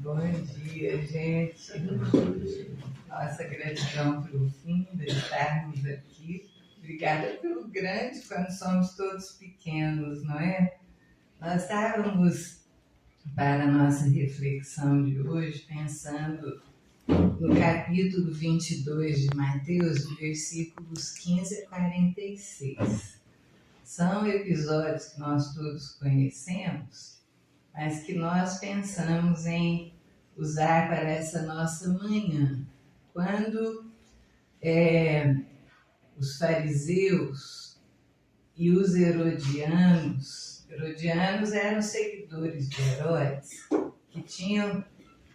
Bom dia, gente. Nossa gratidão profunda de estarmos aqui. Obrigada pelo grande quando somos todos pequenos, não é? Nós estávamos, para a nossa reflexão de hoje, pensando no capítulo 22 de Mateus, versículos 15 a 46. São episódios que nós todos conhecemos, mas que nós pensamos em usar para essa nossa manhã, quando os fariseus e os herodianos eram seguidores de Herodes, que tinham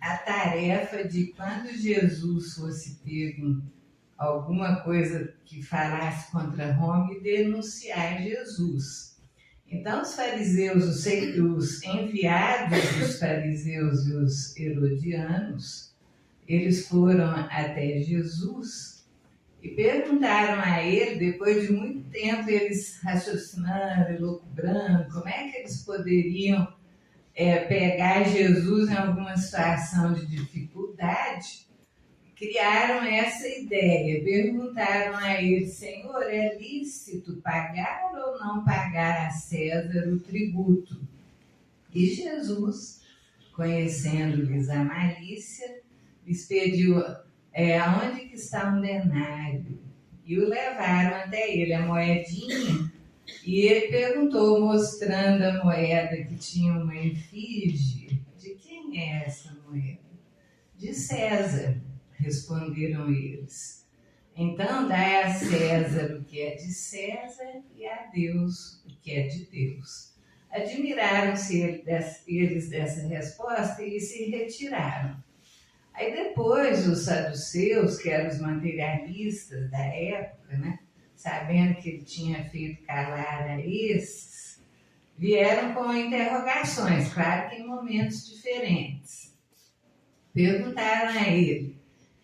a tarefa de, quando Jesus fosse pego em alguma coisa que falasse contra Roma, denunciar Jesus. Então, os fariseus, os enviados dos fariseus e os herodianos, eles foram até Jesus e perguntaram a ele, depois de muito tempo eles raciocinando, elucubrando, como é que eles poderiam pegar Jesus em alguma situação de dificuldade. Criaram essa ideia, perguntaram a ele: Senhor, é lícito pagar ou não pagar a César o tributo? E Jesus, conhecendo-lhes a malícia, lhes pediu: aonde que está um denário? E o levaram até ele, a moedinha, e ele perguntou, mostrando a moeda que tinha uma efígie: de quem é essa moeda? De César, responderam eles. Então, dai a César o que é de César e a Deus o que é de Deus. Admiraram-se eles dessa resposta e se retiraram. Aí depois os saduceus, que eram os materialistas da época, né, sabendo que ele tinha feito calar a esses, vieram com interrogações, claro que em momentos diferentes. Perguntaram a ele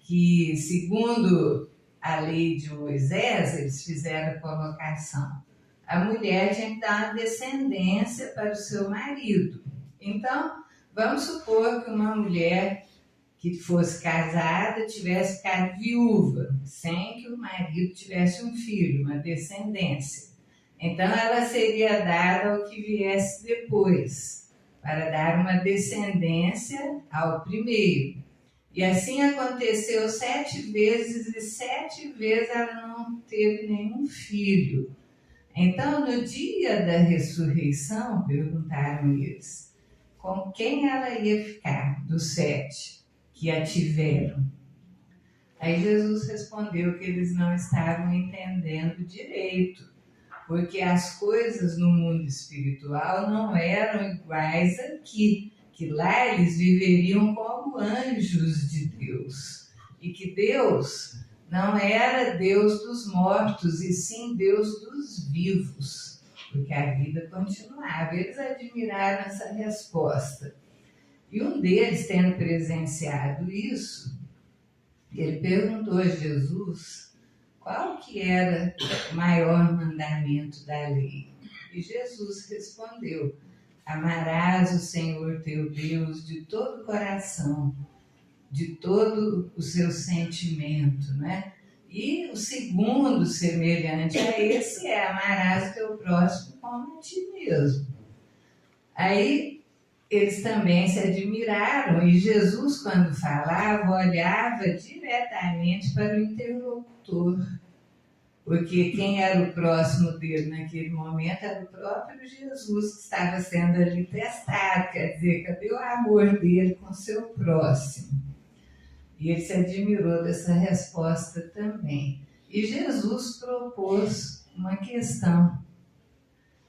que, segundo a lei de Moisés, eles fizeram a colocação: a mulher tinha que dar uma descendência para o seu marido. Então, vamos supor que uma mulher que fosse casada tivesse ficado viúva, sem que o marido tivesse um filho, uma descendência. Então, ela seria dada ao que viesse depois, para dar uma descendência ao primeiro. E assim aconteceu 7 vezes, e 7 vezes ela não teve nenhum filho. Então, no dia da ressurreição, perguntaram eles, com quem ela ia ficar dos 7 que a tiveram? Aí Jesus respondeu que eles não estavam entendendo direito, porque as coisas no mundo espiritual não eram iguais aqui, que lá eles viveriam como anjos de Deus, e que Deus não era Deus dos mortos, e sim Deus dos vivos, porque a vida continuava. Eles admiraram essa resposta. E um deles, tendo presenciado isso, ele perguntou a Jesus qual que era o maior mandamento da lei. E Jesus respondeu: amarás o Senhor teu Deus de todo o coração, de todo o seu sentimento, né? E o segundo, semelhante a esse, é amarás o teu próximo como a ti mesmo. Aí eles também se admiraram, e Jesus, quando falava, olhava diretamente para o interlocutor, porque quem era o próximo dele naquele momento era o próprio Jesus, que estava sendo ali testado, quer dizer, cadê o amor dele com o seu próximo? E ele se admirou dessa resposta também. E Jesus propôs uma questão.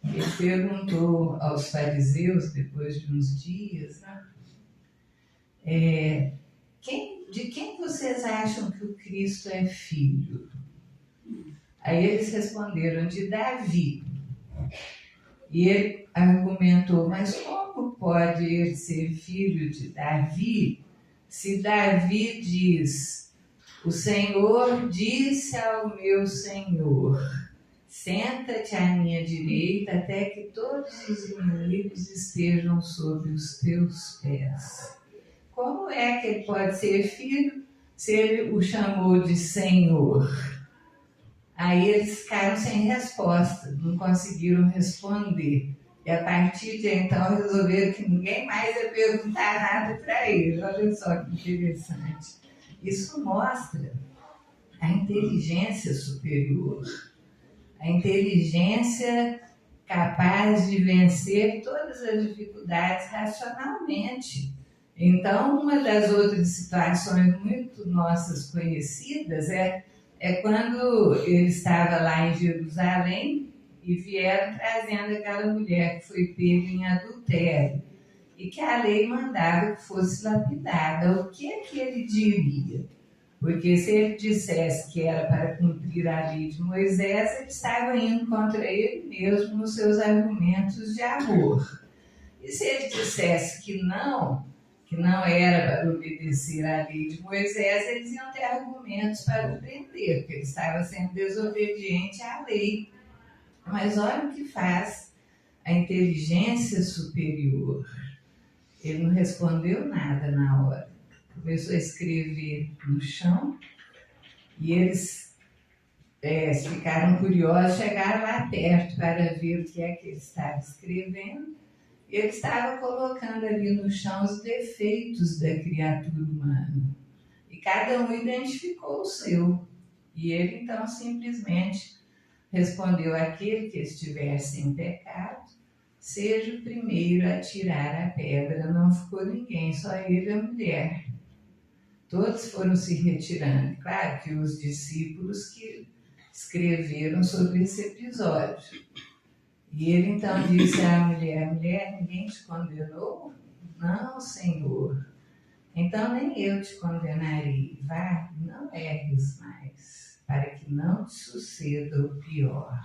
Ele perguntou aos fariseus, depois de uns dias, de quem vocês acham que o Cristo é filho? Aí eles responderam: de Davi. E ele argumentou: mas como pode ele ser filho de Davi, se Davi diz: o Senhor disse ao meu Senhor, senta-te à minha direita até que todos os inimigos estejam sob os teus pés. Como como é que ele pode ser filho se ele o chamou de Senhor? Aí eles ficaram sem resposta, não conseguiram responder. E a partir de então resolveram que ninguém mais ia perguntar nada para ele. Olha só que interessante. Isso mostra a inteligência superior, a inteligência capaz de vencer todas as dificuldades racionalmente. Então, uma das outras situações muito nossas conhecidas é quando ele estava lá em Jerusalém e vieram trazendo aquela mulher que foi pega em adultério e que a lei mandava que fosse lapidada. O que é que ele diria? Porque se ele dissesse que era para cumprir a lei de Moisés, ele estava indo contra ele mesmo nos seus argumentos de amor. E se ele dissesse que não era para obedecer à lei de Moisés, eles iam ter argumentos para o prender, porque ele estava sendo desobediente à lei. Mas olha o que faz a inteligência superior. Ele não respondeu nada na hora. Começou a escrever no chão e eles ficaram curiosos, chegaram lá perto para ver o que é que ele estava escrevendo. Ele estava colocando ali no chão os defeitos da criatura humana. E cada um identificou o seu. E ele então simplesmente respondeu: aquele que estiver sem pecado, seja o primeiro a tirar a pedra. Não ficou ninguém, só ele e a mulher. Todos foram se retirando. Claro que os discípulos que escreveram sobre esse episódio. E ele então disse à mulher: mulher, ninguém te condenou? Não, Senhor. Então nem eu te condenarei. Vá, não erres mais, para que não te suceda o pior.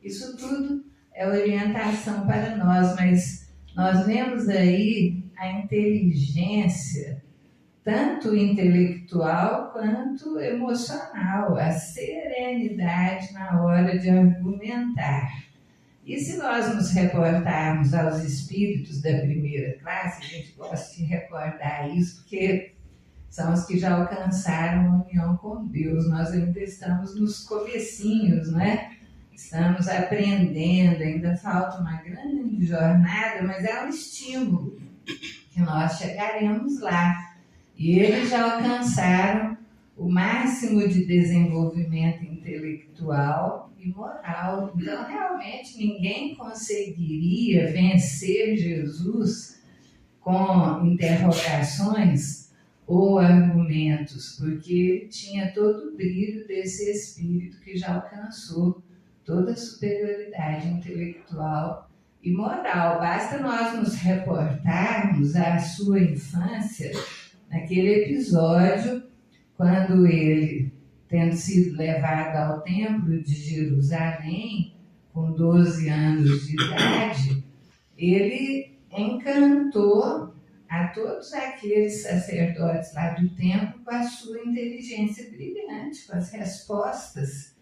Isso tudo é orientação para nós, mas nós vemos aí a inteligência, tanto intelectual quanto emocional, a serenidade na hora de argumentar. E se nós nos reportarmos aos espíritos da primeira classe, a gente gosta de recordar isso, porque são os que já alcançaram a união com Deus. Nós ainda estamos nos comecinhos, né? Estamos aprendendo, ainda falta uma grande jornada, mas é um estímulo que nós chegaremos lá. E eles já alcançaram o máximo de desenvolvimento intelectual e moral. Então, realmente, ninguém conseguiria vencer Jesus com interrogações ou argumentos, porque ele tinha todo o brilho desse espírito que já alcançou toda a superioridade intelectual e moral. Basta nós nos reportarmos à sua infância, naquele episódio, quando ele, tendo sido levado ao templo de Jerusalém, com 12 anos de idade, ele encantou a todos aqueles sacerdotes lá do templo com a sua inteligência brilhante, com as respostas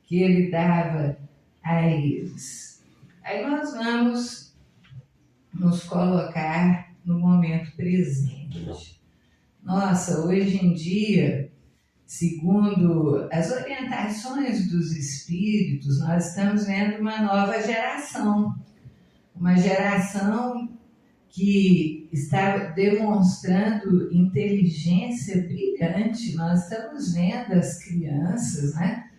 que ele dava a eles. Aí nós vamos nos colocar no momento presente. Nossa, hoje em dia, segundo as orientações dos espíritos, nós estamos vendo uma nova geração. Uma geração que está demonstrando inteligência brilhante. Nós estamos vendo as crianças, né?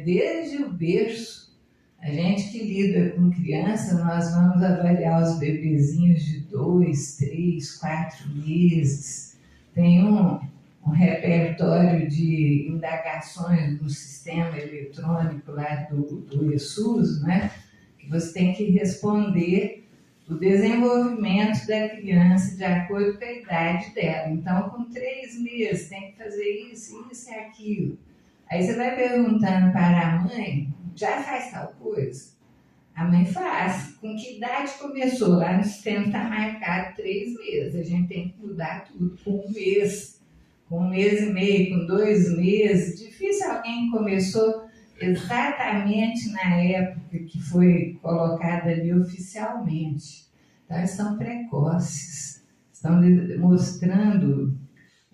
Desde o berço. A gente que lida com criança, nós vamos avaliar os bebezinhos de 2, 3, 4 meses. Tem um repertório de indagações no sistema eletrônico lá do ESUS, né? Que você tem que responder o desenvolvimento da criança de acordo com a idade dela. Então, com 3 meses, tem que fazer isso, isso e aquilo. Aí você vai perguntando para a mãe: já faz tal coisa? A mãe faz. Com que idade começou? Lá no sistema está marcado 3 meses. A gente tem que mudar tudo com 1 mês, com 1 mês e meio, com 2 meses. Difícil alguém começou exatamente na época que foi colocada ali oficialmente. Então, eles são precoces. estão mostrando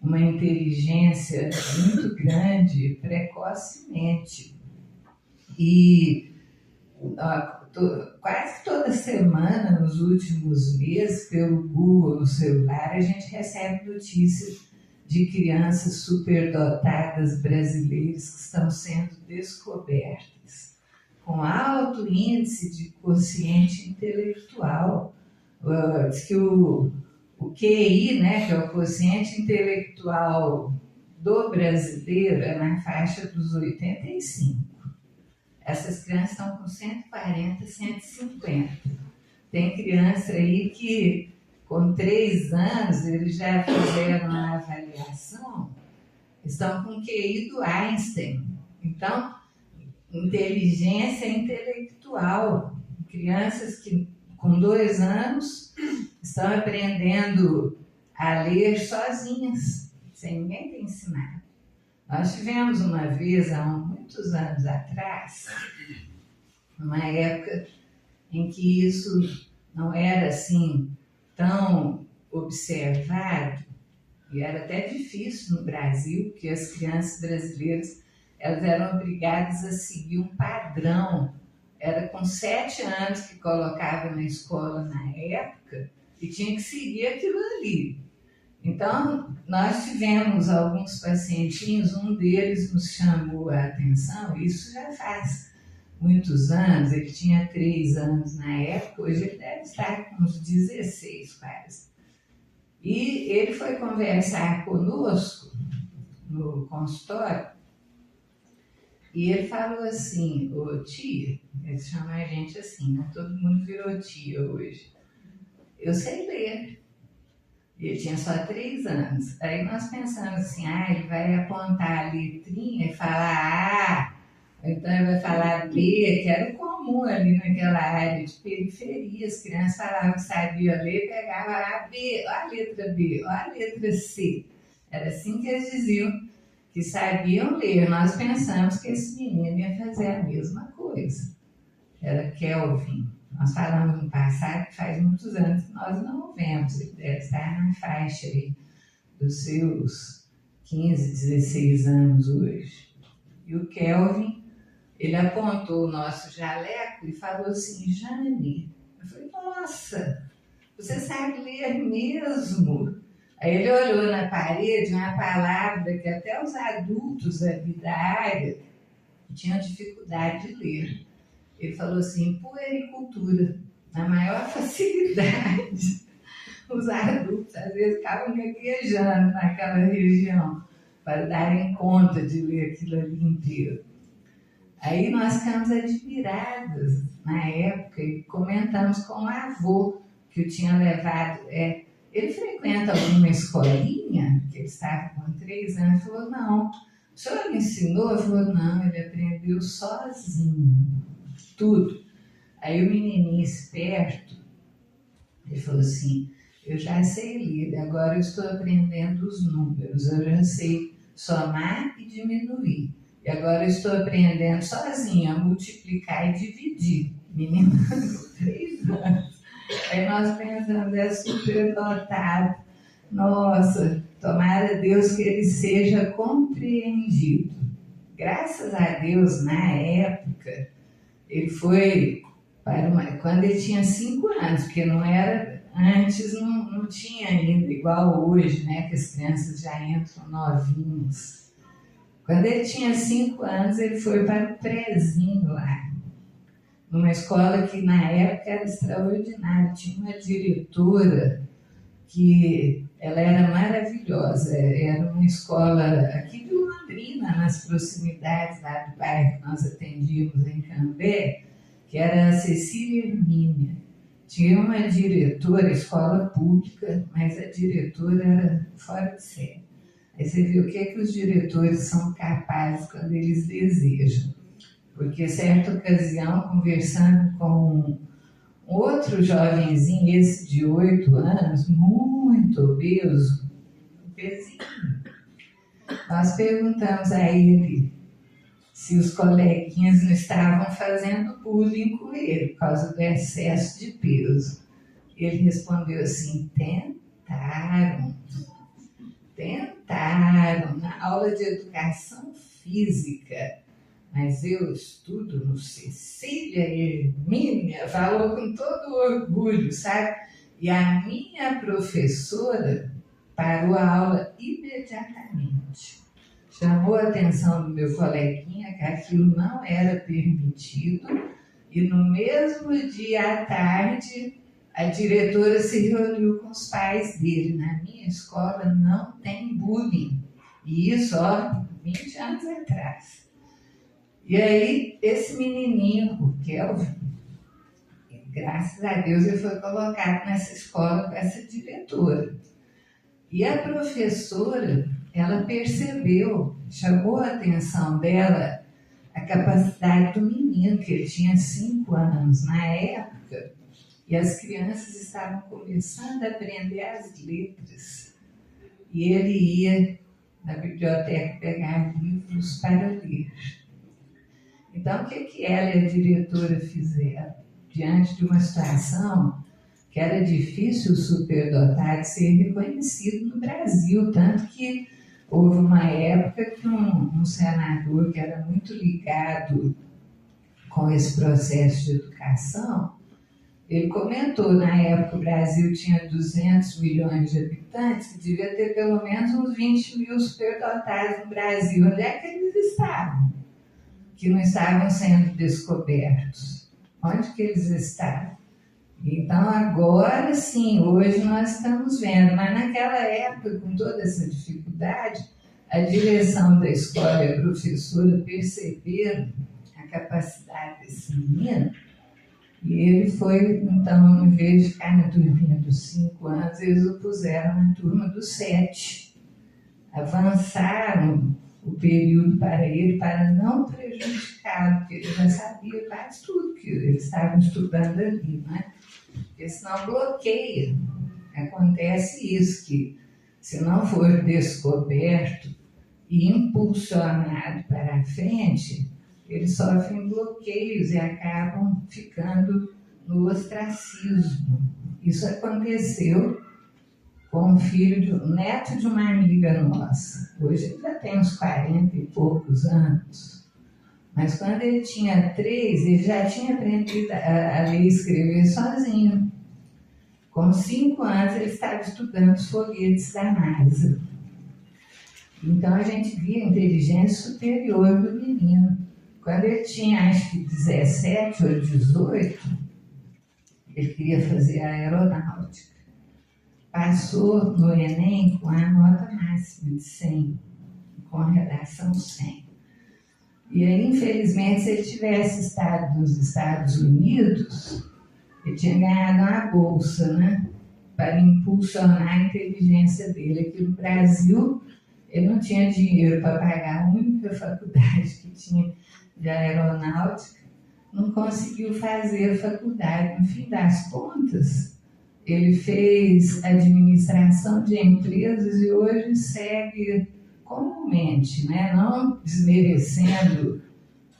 uma inteligência muito grande precocemente. E quase toda semana, nos últimos meses, pelo Google no celular, a gente recebe notícias de crianças superdotadas brasileiras que estão sendo descobertas, com alto índice de quociente intelectual. Diz que o QI, né, que é o quociente intelectual do brasileiro, é na faixa dos 85. Essas crianças estão com 140, 150. Tem criança aí que, com 3 anos, eles já fizeram a avaliação, estão com o QI do Einstein. Então, inteligência intelectual. Crianças que, com 2 anos, estão aprendendo a ler sozinhas, sem ninguém ter ensinado. Nós tivemos uma vez, há muitos anos atrás, uma época em que isso não era assim tão observado, e era até difícil no Brasil, porque as crianças brasileiras elas eram obrigadas a seguir um padrão. Era com 7 anos que colocava na escola na época e tinha que seguir aquilo ali. Então, nós tivemos alguns pacientinhos, um deles nos chamou a atenção, isso já faz muitos anos, ele tinha 3 anos na época, hoje ele deve estar com uns 16 quase. E ele foi conversar conosco no consultório e ele falou assim: ô tia, ele chama a gente assim, né? Todo mundo virou tia hoje. Eu sei ler. Ele tinha só 3 anos. Aí nós pensamos assim, ele vai apontar a letrinha e falar A, então ele vai falar B, que era comum ali naquela área de periferia. As crianças falavam que sabiam ler, pegavam a B, ó a letra B, ó a letra C. Era assim que eles diziam que sabiam ler. Nós pensamos que esse menino ia fazer a mesma coisa. Era Kelvin. Nós falamos no passado que faz muitos anos que nós não o vemos. Ele deve estar na faixa aí dos seus 15, 16 anos hoje. E o Kelvin, ele apontou o nosso jaleco e falou assim: Jane. Eu falei: nossa, você sabe ler mesmo. Aí ele olhou na parede uma palavra que até os adultos ali da área tinham dificuldade de ler. Ele falou assim: puericultura, na maior facilidade. Os adultos às vezes ficavam gaguejando naquela região para darem conta de ler aquilo ali inteiro. Aí nós ficamos admiradas na época e comentamos com o avô que o tinha levado. Ele frequenta alguma escolinha, que ele estava com 3 anos, e falou: não, o senhor me ensinou? Ele falou: não, ele aprendeu sozinho. Tudo. Aí o menininho esperto, ele falou assim: eu já sei ler, agora eu estou aprendendo os números, eu já sei somar e diminuir. E agora eu estou aprendendo sozinho a multiplicar e dividir. Menino com 3 anos. Aí nós pensamos: é super dotado. Nossa, tomara Deus que ele seja compreendido. Graças a Deus, na época, ele foi para quando ele tinha 5 anos, porque não era, antes não tinha ainda, igual hoje, né, que as crianças já entram novinhas. Quando ele tinha 5 anos, ele foi para o prézinho lá, numa escola que na época era extraordinária. Tinha uma diretora que ela era maravilhosa, era uma escola aqui de Londrina, nas proximidades lá do bairro que nós atendíamos em Cambé, que era a Cecília Hermínia. Tinha uma diretora, escola pública, mas a diretora era fora de série. Aí você vê o que os diretores são capazes quando eles desejam. Porque, certa ocasião, conversando com outro jovenzinho, esse de 8 anos, muito obeso, obesinho, nós perguntamos a ele se os coleguinhas não estavam fazendo bullying com ele por causa do excesso de peso. Ele respondeu assim: tem, tentaram na aula de educação física, mas eu estudo no Cecília Hermínia, falou com todo orgulho, sabe? E a minha professora parou a aula imediatamente. Chamou a atenção do meu coleguinha que aquilo não era permitido e no mesmo dia à tarde a diretora se reuniu com os pais dele. Na minha escola não tem bullying. E isso, 20 anos atrás. E aí, esse menininho, o Kelvin, graças a Deus ele foi colocado nessa escola com essa diretora. E a professora, ela percebeu, chamou a atenção dela a capacidade do menino, que ele tinha 5 anos na época, e as crianças estavam começando a aprender as letras. E ele ia na biblioteca pegar livros para ler. Então, o que ela e a diretora fizeram? Diante de uma situação que era difícil o superdotado ser reconhecido no Brasil, tanto que houve uma época que um senador que era muito ligado com esse processo de educação, ele comentou, na época o Brasil tinha 200 milhões de habitantes, que devia ter pelo menos uns 20 mil superdotados no Brasil. Onde é que eles estavam? Que não estavam sendo descobertos. Onde que eles estavam? Então, agora sim, hoje nós estamos vendo, mas naquela época, com toda essa dificuldade, a direção da escola e a professora perceberam a capacidade desse menino e ele foi, então, em vez de ficar na turminha dos 5 anos, eles o puseram na turma dos 7. Avançaram o período para ele para não prejudicá-lo, porque ele já sabia quase tudo que eles estavam estudando ali, né? Porque senão bloqueia. Acontece isso, que se não for descoberto e impulsionado para a frente, eles sofrem bloqueios e acabam ficando no ostracismo. Isso aconteceu com o neto de uma amiga nossa. Hoje ele já tem uns 40 e poucos anos. Mas quando ele tinha 3, ele já tinha aprendido a ler e escrever sozinho. Com 5 anos, ele estava estudando os foguetes da NASA. Então, a gente via a inteligência superior do menino. Quando ele tinha, acho que 17 ou 18, ele queria fazer aeronáutica. Passou no Enem com a nota máxima de 100, com a redação 100. E aí, infelizmente, se ele tivesse estado nos Estados Unidos, ele tinha ganhado uma bolsa, né, para impulsionar a inteligência dele. Aqui no Brasil, ele não tinha dinheiro para pagar a única faculdade que tinha de aeronáutica, não conseguiu fazer a faculdade. No fim das contas, ele fez administração de empresas e hoje segue comumente, né? Não desmerecendo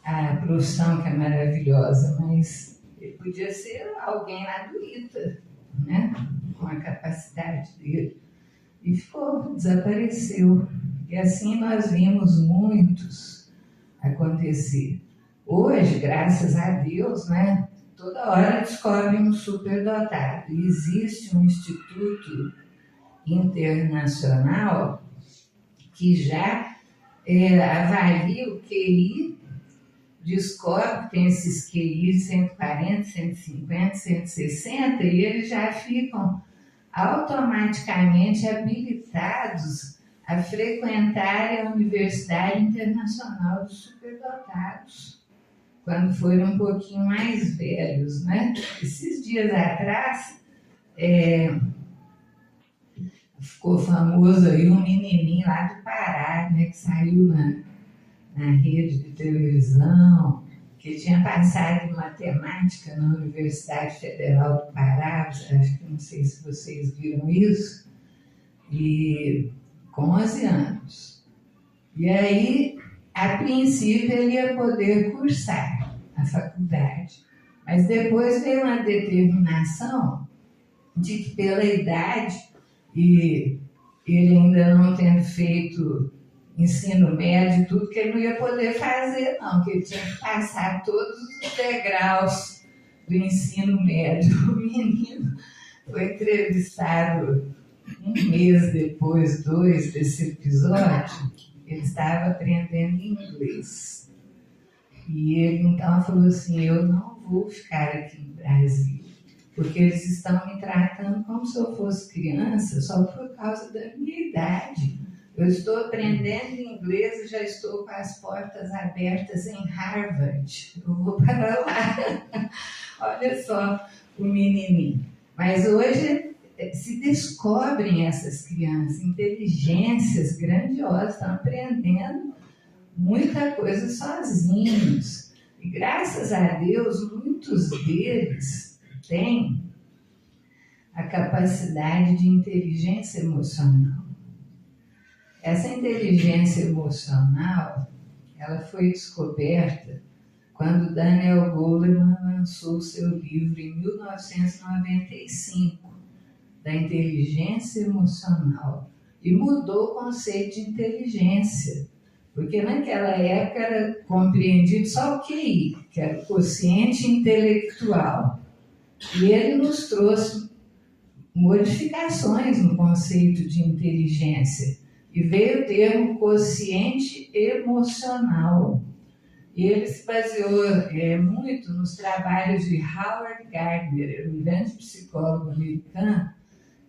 a profissão que é maravilhosa, mas ele podia ser alguém lá do ITA, né? Com a capacidade dele. E desapareceu. E assim nós vimos muitos acontecer. Hoje, graças a Deus, né? Toda hora descobre um superdotado. E existe um instituto internacional que já avalia o QI, descobre que tem esses QI 140, 150, 160, e eles já ficam automaticamente habilitados a frequentar a Universidade Internacional dos Superdotados, quando foram um pouquinho mais velhos, né? Esses dias atrás, ficou famoso aí um menininho lá do Pará, né, que saiu na rede de televisão, que tinha passado em matemática na Universidade Federal do Pará, acho que não sei se vocês viram isso, e com 11 anos. E aí, a princípio, ele ia poder cursar a faculdade, mas depois veio uma determinação de que pela idade e ele ainda não tendo feito ensino médio, tudo que ele não ia poder fazer, não, que ele tinha que passar todos os degraus do ensino médio. O menino foi entrevistado um mês depois, 2 desse episódio, ele estava aprendendo inglês. E ele então falou assim, eu não vou ficar aqui no Brasil, porque eles estão me tratando como se eu fosse criança só por causa da minha idade. Eu estou aprendendo inglês e já estou com as portas abertas em Harvard. Eu vou para lá. Olha só o menininho. Mas hoje se descobrem essas crianças, inteligências grandiosas, estão aprendendo muita coisa sozinhos. E graças a Deus, muitos deles têm a capacidade de inteligência emocional. Essa inteligência emocional, ela foi descoberta quando Daniel Goleman lançou seu livro em 1995, da inteligência emocional, e mudou o conceito de inteligência, porque naquela época era compreendido só o QI, que era o quociente intelectual, e ele nos trouxe modificações no conceito de inteligência, e veio o termo quociente emocional. E ele se baseou muito nos trabalhos de Howard Gardner, um grande psicólogo americano,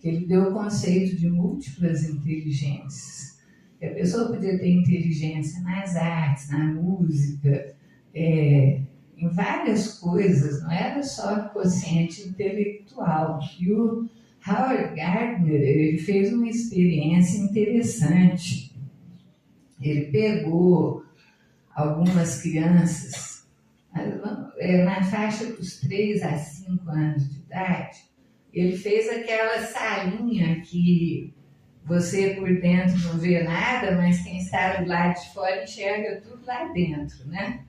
que ele deu o conceito de múltiplas inteligências. Que a pessoa podia ter inteligência nas artes, na música, em várias coisas, não era só quociente intelectual. E o Howard Gardner, ele fez uma experiência interessante. Ele pegou algumas crianças na faixa dos 3 a 5 anos de idade. Ele fez aquela salinha que você por dentro não vê nada, mas quem está do lado de fora enxerga tudo lá dentro, né?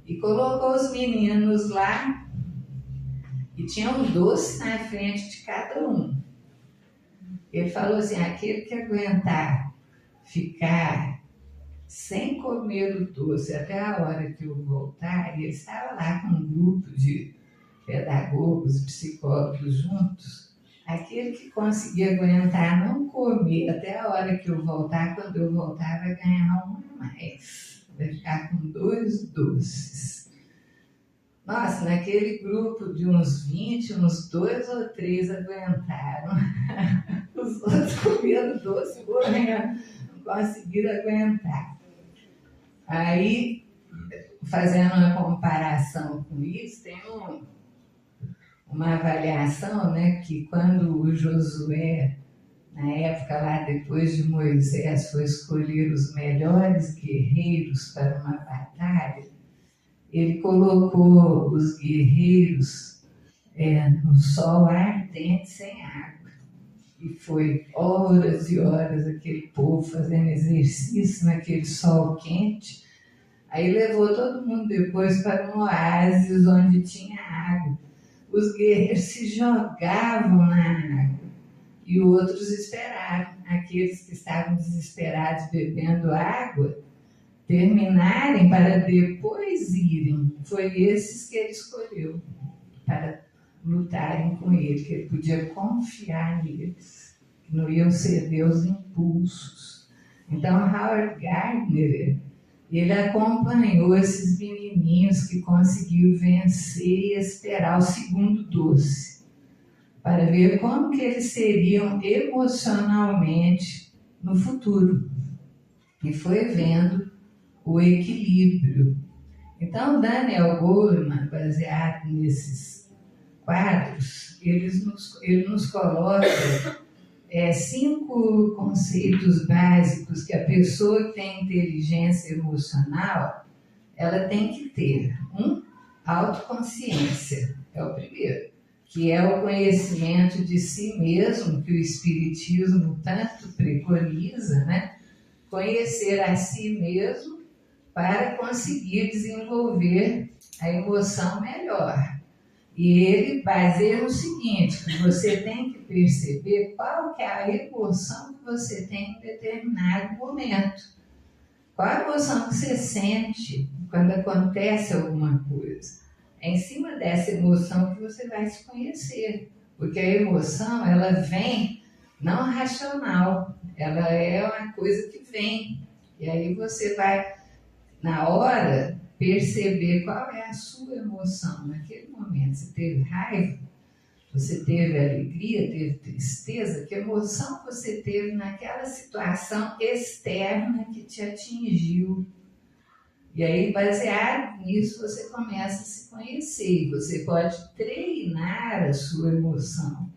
E colocou os meninos lá e tinha um doce na frente de cada um. Ele falou assim, aquele que aguentar ficar sem comer o doce até a hora que eu voltar, e ele estava lá com um grupo de pedagogos e psicólogos juntos, aquele que conseguia aguentar não comer até a hora que eu voltar, quando eu voltar vai ganhar um a mais, vai ficar com 2 doces. Nossa, naquele grupo de uns 20, uns 2 ou 3 aguentaram. Os outros comendo doce, morrendo, não conseguiram aguentar. Aí, fazendo uma comparação com isso, tem uma avaliação, né, que quando o Josué, na época lá depois de Moisés, foi escolher os melhores guerreiros para uma batalha, ele colocou os guerreiros no sol ardente sem água. E foi horas e horas aquele povo fazendo exercício naquele sol quente. Aí levou todo mundo depois para um oásis onde tinha água. Os guerreiros se jogavam na água e outros esperaram. Aqueles que estavam desesperados bebendo água terminarem para depois irem. Foi esses que ele escolheu para lutarem com ele, que ele podia confiar neles, que não iam ceder aos impulsos. Então, Howard Gardner, ele acompanhou esses menininhos que conseguiu vencer e esperar o segundo doce, para ver como que eles seriam emocionalmente no futuro. E foi vendo o equilíbrio. Então, Daniel Goleman, baseado nesses quadros, ele nos coloca 5 conceitos básicos que a pessoa que tem inteligência emocional, ela tem que ter. Autoconsciência, é o primeiro, que é o conhecimento de si mesmo, que o Espiritismo tanto preconiza, né? Conhecer a si mesmo para conseguir desenvolver a emoção melhor. E ele baseia no seguinte, que você tem que perceber qual que é a emoção que você tem em determinado momento. Qual a emoção que você sente quando acontece alguma coisa? É em cima dessa emoção que você vai se conhecer. Porque a emoção, ela vem não racional, ela é uma coisa que vem. E aí você vai, na hora, perceber qual é a sua emoção naquele momento. Você teve raiva, você teve alegria, teve tristeza, que emoção você teve naquela situação externa que te atingiu. E aí, baseado nisso, você começa a se conhecer. E você pode treinar a sua emoção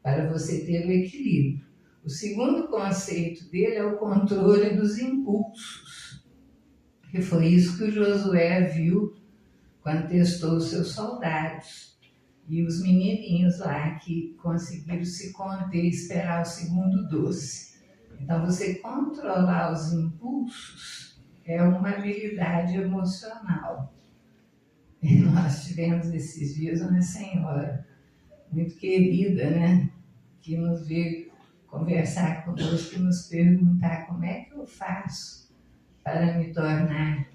para você ter o equilíbrio. O segundo conceito dele é o controle dos impulsos, que foi isso que o Josué viu quando testou os seus soldados. E os menininhos lá que conseguiram se conter e esperar o segundo doce. Então, você controlar os impulsos é uma habilidade emocional. E nós tivemos esses dias uma senhora muito querida, né? Que nos veio conversar conosco e nos perguntar como é que eu faço para me tornar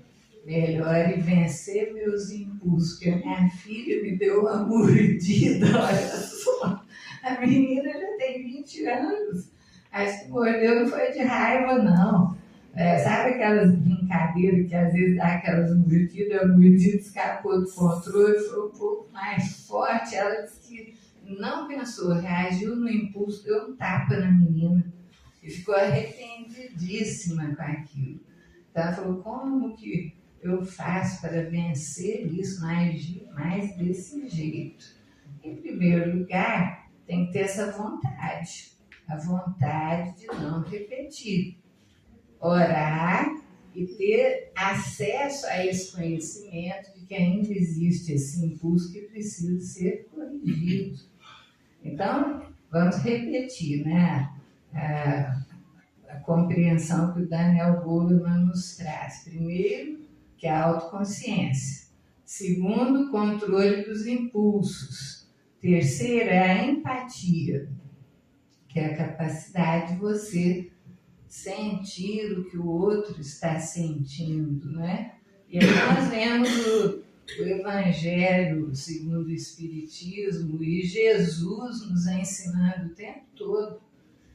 melhor e vencer meus impulsos, porque a minha filha me deu uma mordida, olha só. A menina já tem 20 anos, acho que mordeu não foi de raiva, não. Sabe aquelas brincadeiras que às vezes dá aquelas mordidas, a mordida escapou do controle, foi um pouco mais forte, ela disse que não pensou, reagiu no impulso, deu um tapa na menina e ficou arrependidíssima com aquilo. Então ela falou, como que eu faço para vencer isso, agir mais desse jeito? Em primeiro lugar, tem que ter essa vontade, a vontade de não repetir. Orar e ter acesso a esse conhecimento de que ainda existe esse impulso que precisa ser corrigido. Então, vamos repetir, né? A compreensão que o Daniel Goleman nos traz. Primeiro, que é a autoconsciência. Segundo, o controle dos impulsos. Terceiro, é a empatia, que é a capacidade de você sentir o que o outro está sentindo, né? E aí nós vemos o Evangelho segundo o Espiritismo e Jesus nos ensinando o tempo todo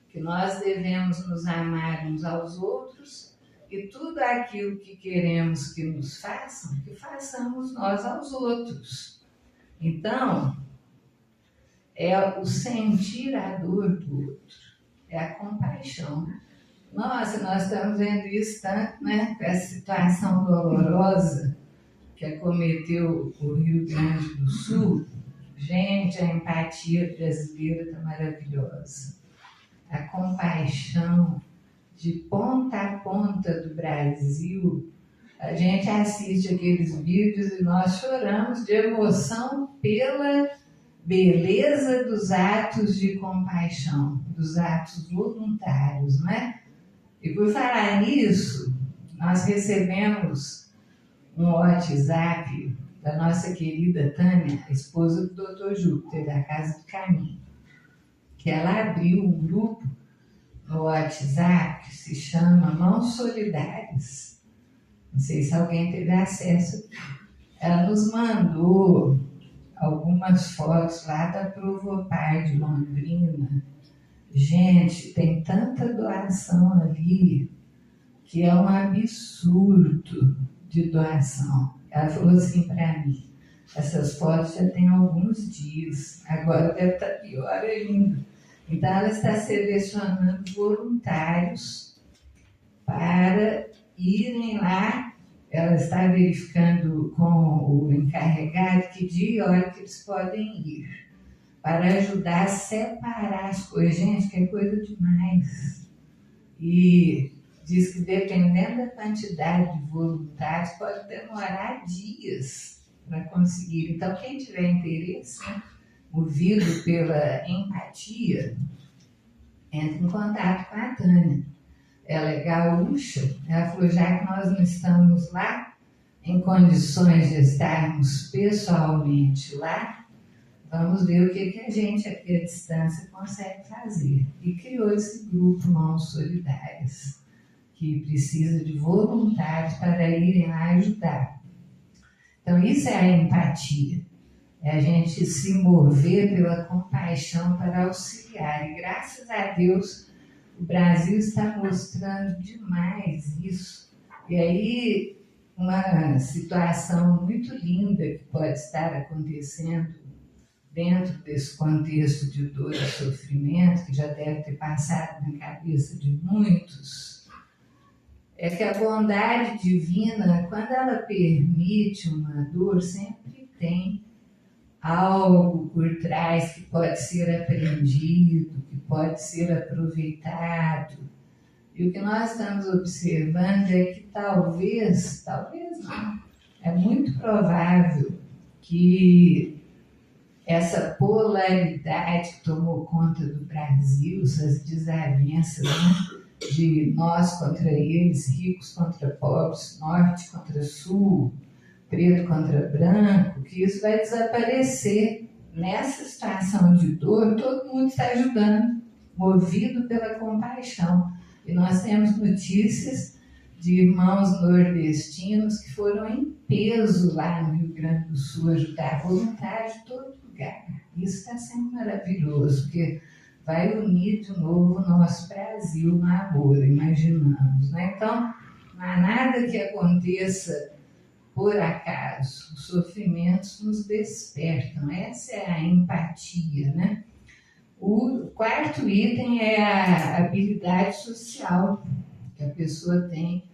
que nós devemos nos amar uns aos outros e tudo aquilo que queremos que nos façam, que façamos nós aos outros. Então, é o sentir a dor do outro, é a compaixão. Nossa, nós estamos vendo isso tanto, né? Com essa situação dolorosa que acometeu o Rio Grande do Sul. Gente, a empatia brasileira está maravilhosa. A compaixão de ponta a ponta do Brasil. A gente assiste aqueles vídeos e nós choramos de emoção pela beleza dos atos de compaixão, dos atos voluntários, não é? E por falar nisso, nós recebemos um WhatsApp da nossa querida Tânia, esposa do Dr. Júpiter, da Casa do Caminho, que ela abriu um grupo no WhatsApp que se chama Mãos Solidárias. Não sei se alguém teve acesso. Ela nos mandou algumas fotos lá da Provopar de Londrina. Gente, tem tanta doação ali que é um absurdo de doação. Ela falou assim para mim, essas fotos já tem alguns dias, agora deve estar pior ainda. Então ela está selecionando voluntários para irem lá. Ela está verificando com o encarregado que dia e hora que eles podem ir, para ajudar a separar as coisas. Gente, que é coisa demais. E diz que dependendo da quantidade de voluntários, pode demorar dias para conseguir. Então, quem tiver interesse, né, movido pela empatia, entre em contato com a Tânia. Ela é gaúcha. Ela falou, já que nós não estamos lá em condições de estarmos pessoalmente lá, vamos ver o que a gente aqui à distância consegue fazer. E criou esse grupo Mãos Solidárias, que precisa de voluntários para irem lá ajudar. Então, isso é a empatia. É a gente se mover pela compaixão para auxiliar. E, graças a Deus, o Brasil está mostrando demais isso. E aí, uma situação muito linda que pode estar acontecendo dentro desse contexto de dor e sofrimento, que já deve ter passado na cabeça de muitos, é que a bondade divina, quando ela permite uma dor, sempre tem algo por trás que pode ser aprendido, que pode ser aproveitado. E o que nós estamos observando é que talvez não, é muito provável que essa polaridade que tomou conta do Brasil, essas desavenças, né, de nós contra eles, ricos contra pobres, norte contra sul, preto contra branco, que isso vai desaparecer. Nessa situação de dor, todo mundo está ajudando, movido pela compaixão. E nós temos notícias de irmãos nordestinos que foram em peso lá no Rio Grande do Sul ajudar voluntários de todo lugar. Isso está sendo maravilhoso, porque vai unir de novo o nosso Brasil no amor, imaginamos, né? Então, não há nada que aconteça por acaso. Os sofrimentos nos despertam. Essa é a empatia, né? O quarto item é a habilidade social que a pessoa tem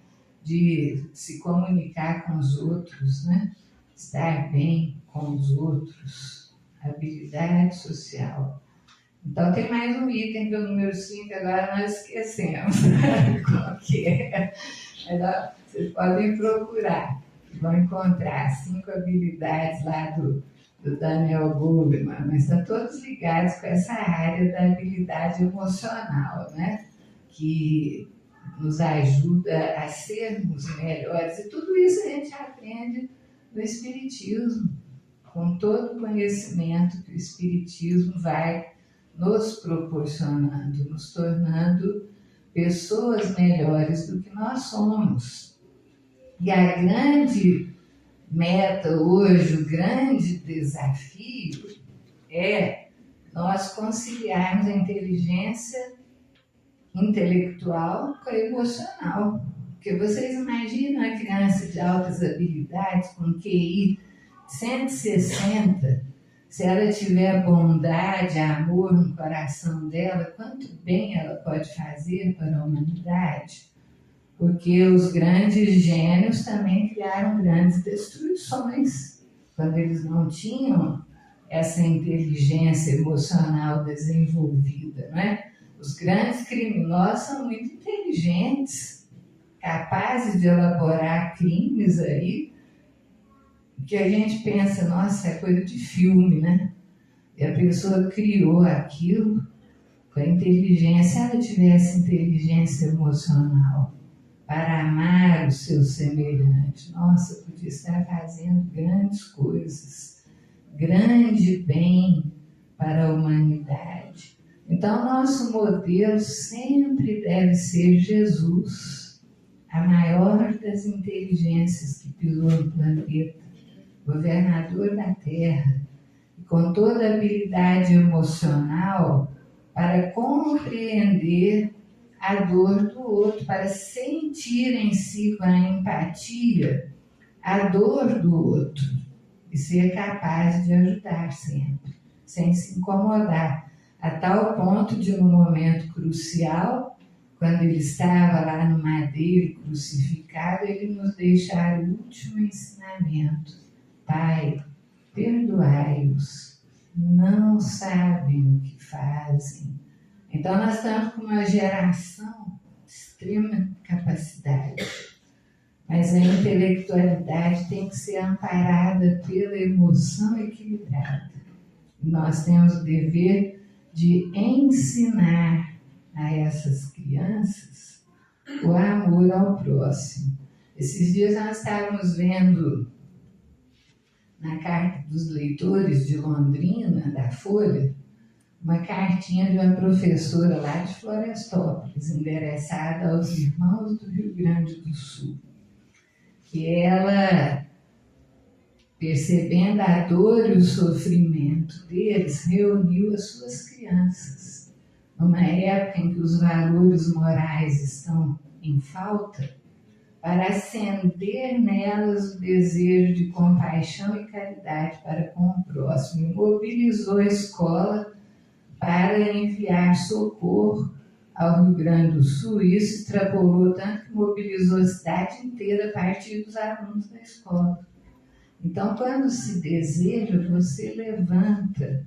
de se comunicar com os outros, né? Estar bem com os outros. Habilidade social. Então, tem mais um item, que é o número 5, agora nós esquecemos qual que é. Mas, vocês podem procurar, vão encontrar 5 habilidades lá do Daniel Goleman, mas estão todos ligados com essa área da habilidade emocional, né? Que nos ajuda a sermos melhores. E tudo isso a gente aprende no Espiritismo, com todo o conhecimento que o Espiritismo vai nos proporcionando, nos tornando pessoas melhores do que nós somos. E a grande meta hoje, o grande desafio é nós conciliarmos a inteligência intelectual com a emocional. Porque vocês imaginam a criança de altas habilidades com QI 160, se ela tiver bondade, amor no coração dela, quanto bem ela pode fazer para a humanidade? Porque os grandes gênios também criaram grandes destruições, quando eles não tinham essa inteligência emocional desenvolvida, não é? Os grandes criminosos são muito inteligentes, capazes de elaborar crimes aí, que a gente pensa, nossa, é coisa de filme, né? E a pessoa criou aquilo com a inteligência. Se ela tivesse inteligência emocional para amar o seu semelhante, nossa, podia estar fazendo grandes coisas, grande bem para a humanidade. Então, nosso modelo sempre deve ser Jesus, a maior das inteligências que pisou no planeta, governador da Terra, e com toda a habilidade emocional para compreender a dor do outro, para sentir em si com a empatia a dor do outro e ser capaz de ajudar sempre, sem se incomodar, a tal ponto de, no momento crucial, quando ele estava lá no madeiro crucificado, ele nos deixar o último ensinamento: Pai, perdoai-os, não sabem o que fazem. Então, nós estamos com uma geração de extrema capacidade, mas a intelectualidade tem que ser amparada pela emoção equilibrada. E nós temos o dever de ensinar a essas crianças o amor ao próximo. Esses dias nós estávamos vendo na carta dos leitores de Londrina, da Folha, uma cartinha de uma professora lá de Florestópolis, endereçada aos irmãos do Rio Grande do Sul, que ela, percebendo a dor e o sofrimento deles, reuniu as suas crianças. Numa época em que os valores morais estão em falta, para acender nelas o desejo de compaixão e caridade para com o próximo, e mobilizou a escola para enviar socorro ao Rio Grande do Sul. Isso extrapolou tanto que mobilizou a cidade inteira a partir dos alunos da escola. Então, quando se deseja, você levanta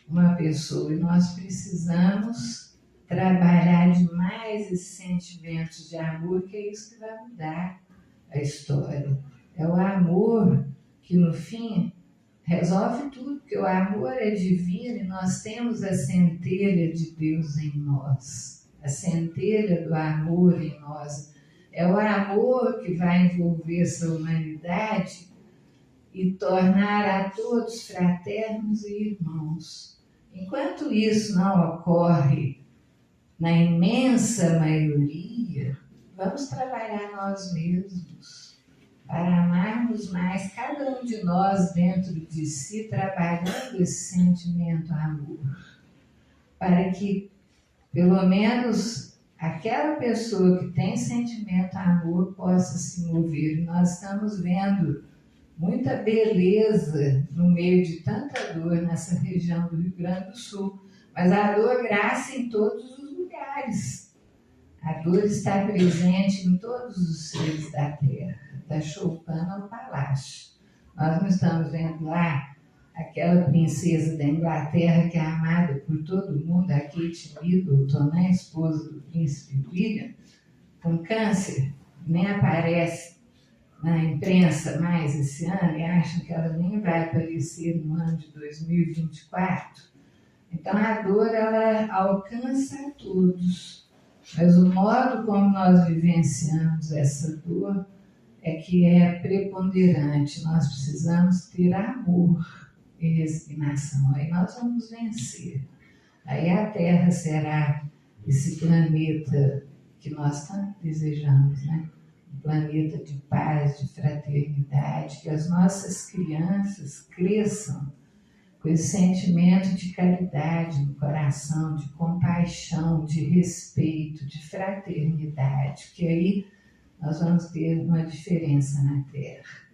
uma pessoa, e nós precisamos trabalhar demais esses sentimentos de amor, que é isso que vai mudar a história. É o amor que, no fim, resolve tudo, porque o amor é divino e nós temos a centelha de Deus em nós, a centelha do amor em nós. É o amor que vai envolver essa humanidade e tornar a todos fraternos e irmãos. Enquanto isso não ocorre na imensa maioria, vamos trabalhar nós mesmos para amarmos mais, cada um de nós dentro de si, trabalhando esse sentimento amor, para que pelo menos aquela pessoa que tem sentimento amor possa se mover. Nós estamos vendo muita beleza no meio de tanta dor nessa região do Rio Grande do Sul, mas a dor graça em todos os lugares. A dor está presente em todos os seres da terra, da choupana ao palácio. Nós não estamos vendo lá aquela princesa da Inglaterra que é amada por todo mundo, a Kate Middleton, né, esposa do príncipe William, com câncer, nem aparece na imprensa mais esse ano e acham que ela nem vai aparecer no ano de 2024. Então a dor, ela alcança a todos, mas o modo como nós vivenciamos essa dor é que é preponderante. Nós precisamos ter amor e resignação, aí nós vamos vencer. Aí a Terra será esse planeta que nós tanto desejamos, né? Um planeta de paz, de fraternidade, que as nossas crianças cresçam com esse sentimento de caridade no coração, de compaixão, de respeito, de fraternidade, que aí nós vamos ter uma diferença na Terra.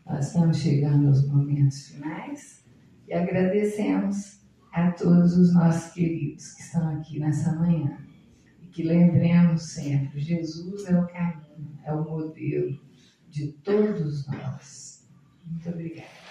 Nós estamos chegando aos momentos finais e agradecemos a todos os nossos queridos que estão aqui nessa manhã. E que lembremos sempre, Jesus é o caminho, é o modelo de todos nós. Muito obrigada.